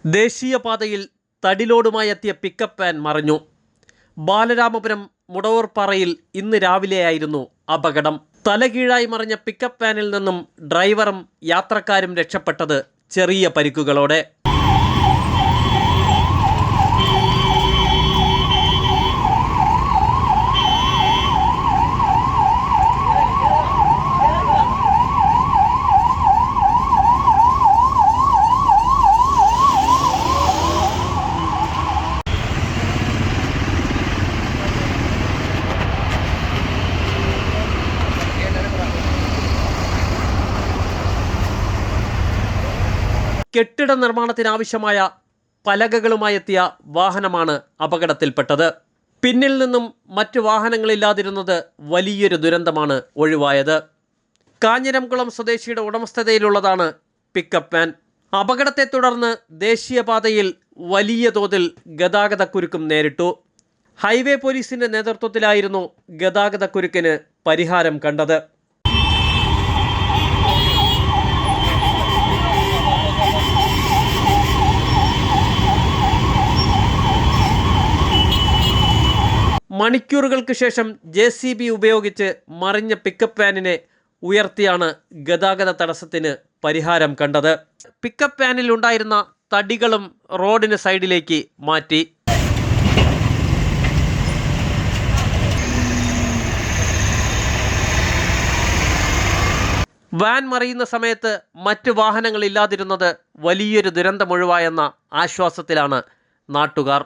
ദേശീയപാതയിൽ തടിലോടുമായി എത്തിയ pickup van മറിഞ്ഞു. ബാലരാമപുരം മുടവൂർപ്പാറയിൽ ഇന്ന് രാവിലെയായിരുന്നു അപകടം. തലകീഴായി മറിഞ്ഞ പിക്കപ്പ് വാനിൽ നിന്നും ഡ്രൈവറും യാത്രക്കാരും രക്ഷപ്പെട്ടത് ചെറിയ പരിക്കുകളോടെ. കെട്ടിട നിർമ്മാണത്തിനാവശ്യമായ പലകകളുമായെത്തിയ വാഹനമാണ് അപകടത്തിൽപ്പെട്ടത്. പിന്നിൽ നിന്നും മറ്റ് വാഹനങ്ങളില്ലാതിരുന്നത് വലിയൊരു ദുരന്തമാണ് ഒഴിവായത്. കാഞ്ഞിരംകുളം സ്വദേശിയുടെ ഉടമസ്ഥതയിലുള്ളതാണ് പിക്കപ്പ് വാൻ. അപകടത്തെ തുടർന്ന് ദേശീയപാതയിൽ വലിയ തോതിൽ ഗതാഗതക്കുരുക്കും നേരിട്ടു. ഹൈവേ പോലീസിൻ്റെ നേതൃത്വത്തിലായിരുന്നു ഗതാഗതക്കുരുക്കിന് പരിഹാരം കണ്ടത്. മണിക്കൂറുകൾക്ക് ശേഷം JCB ഉപയോഗിച്ച് മറിഞ്ഞ പിക്കപ്പ് വാനിനെ ഉയർത്തിയാണ് ഗതാഗത തടസ്സത്തിന് പരിഹാരം കണ്ടത്. പിക്കപ്പ് വാനിൽ ഉണ്ടായിരുന്ന തടികളും റോഡിന് സൈഡിലേക്ക് മാറ്റി. വാൻ മറിയുന്ന സമയത്ത് മറ്റ് വാഹനങ്ങളില്ലാതിരുന്നത് വലിയൊരു ദുരന്തമൊഴിവായെന്ന ആശ്വാസത്തിലാണ് നാട്ടുകാർ.